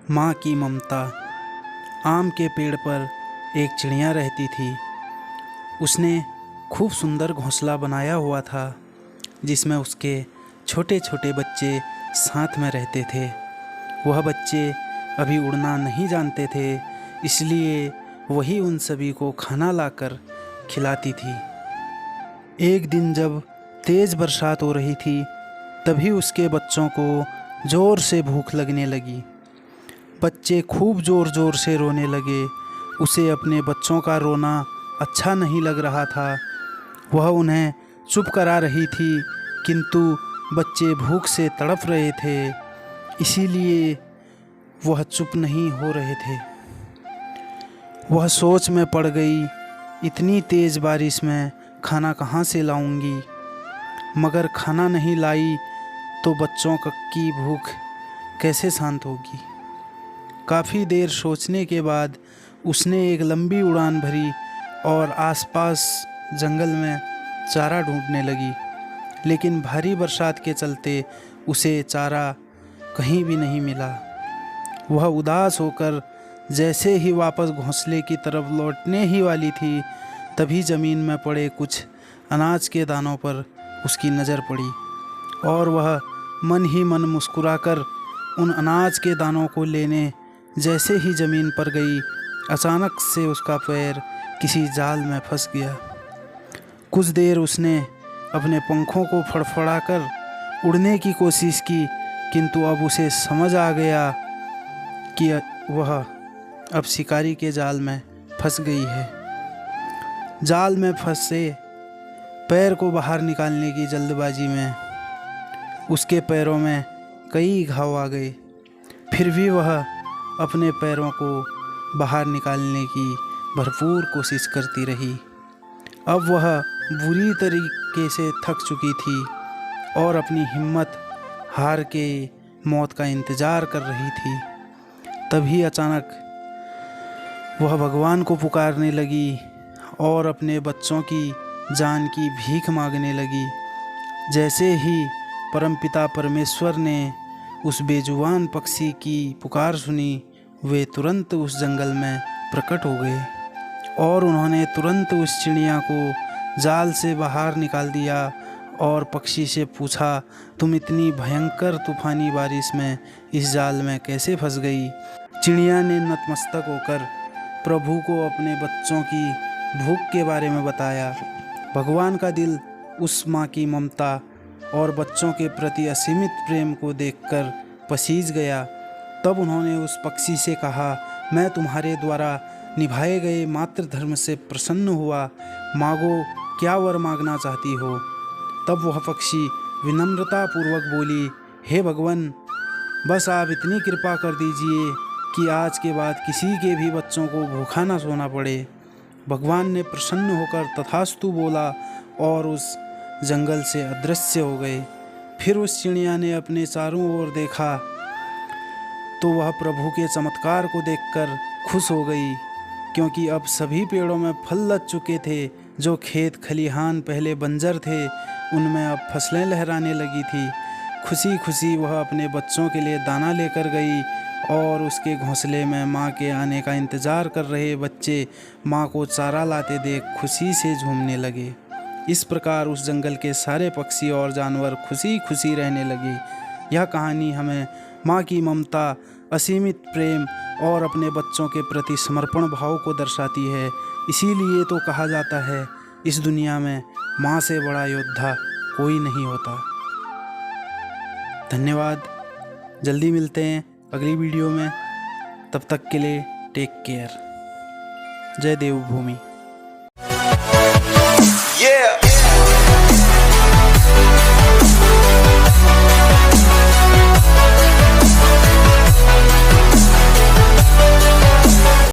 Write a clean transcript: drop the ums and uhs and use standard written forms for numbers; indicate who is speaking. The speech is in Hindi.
Speaker 1: माँ की ममता। आम के पेड़ पर एक चिड़िया रहती थी। उसने खूब सुंदर घोंसला बनाया हुआ था जिसमें उसके छोटे छोटे बच्चे साथ में रहते थे। वह बच्चे अभी उड़ना नहीं जानते थे, इसलिए वही उन सभी को खाना लाकर खिलाती थी। एक दिन जब तेज़ बरसात हो रही थी, तभी उसके बच्चों को ज़ोर से भूख लगने लगी। बच्चे खूब ज़ोर ज़ोर से रोने लगे। उसे अपने बच्चों का रोना अच्छा नहीं लग रहा था। वह उन्हें चुप करा रही थी, किंतु बच्चे भूख से तड़प रहे थे, इसीलिए वह चुप नहीं हो रहे थे। वह सोच में पड़ गई, इतनी तेज़ बारिश में खाना कहाँ से लाऊंगी? मगर खाना नहीं लाई तो बच्चों की भूख कैसे शांत होगी? काफ़ी देर सोचने के बाद उसने एक लंबी उड़ान भरी और आसपास जंगल में चारा ढूंढने लगी, लेकिन भारी बरसात के चलते उसे चारा कहीं भी नहीं मिला। वह उदास होकर जैसे ही वापस घोंसले की तरफ लौटने ही वाली थी, तभी ज़मीन में पड़े कुछ अनाज के दानों पर उसकी नज़र पड़ी और वह मन ही मन मुस्कुराकर उन अनाज के दानों को लेने जैसे ही ज़मीन पर गई, अचानक से उसका पैर किसी जाल में फंस गया। कुछ देर उसने अपने पंखों को फड़फड़ाकर उड़ने की कोशिश की, किंतु अब उसे समझ आ गया कि वह अब शिकारी के जाल में फंस गई है। जाल में फंसे पैर को बाहर निकालने की जल्दबाजी में उसके पैरों में कई घाव आ गए। फिर भी वह अपने पैरों को बाहर निकालने की भरपूर कोशिश करती रही। अब वह बुरी तरीके से थक चुकी थी और अपनी हिम्मत हार के मौत का इंतज़ार कर रही थी। तभी अचानक वह भगवान को पुकारने लगी और अपने बच्चों की जान की भीख मांगने लगी। जैसे ही परमपिता परमेश्वर ने उस बेजुबान पक्षी की पुकार सुनी, वे तुरंत उस जंगल में प्रकट हो गए और उन्होंने तुरंत उस चिड़िया को जाल से बाहर निकाल दिया और पक्षी से पूछा, तुम इतनी भयंकर तूफानी बारिश में इस जाल में कैसे फंस गई? चिड़िया ने नतमस्तक होकर प्रभु को अपने बच्चों की भूख के बारे में बताया। भगवान का दिल उस माँ की ममता और बच्चों के प्रति असीमित प्रेम को देखकर पसीज गया। तब उन्होंने उस पक्षी से कहा, मैं तुम्हारे द्वारा निभाए गए मातृ धर्म से प्रसन्न हुआ, मांगो क्या वर मांगना चाहती हो? तब वह पक्षी विनम्रतापूर्वक बोली, हे भगवान, बस आप इतनी कृपा कर दीजिए कि आज के बाद किसी के भी बच्चों को भूखा ना सोना पड़े। भगवान ने प्रसन्न होकर तथास्तु बोला और उस जंगल से अदृश्य हो गए। फिर उस चिड़िया ने अपने चारों ओर देखा तो वह प्रभु के चमत्कार को देखकर खुश हो गई, क्योंकि अब सभी पेड़ों में फल लग चुके थे। जो खेत खलिहान पहले बंजर थे, उनमें अब फसलें लहराने लगी थी। खुशी खुशी वह अपने बच्चों के लिए दाना लेकर गई और उसके घोंसले में माँ के आने का इंतज़ार कर रहे बच्चे माँ को चारा लाते देख खुशी से झूमने लगे। इस प्रकार उस जंगल के सारे पक्षी और जानवर खुशी खुशी रहने लगे। यह कहानी हमें माँ की ममता, असीमित प्रेम और अपने बच्चों के प्रति समर्पण भाव को दर्शाती है। इसीलिए तो कहा जाता है, इस दुनिया में माँ से बड़ा योद्धा कोई नहीं होता। धन्यवाद। जल्दी मिलते हैं अगली वीडियो में। तब तक के लिए टेक केयर। जय देवभूमि।
Speaker 2: Yeah.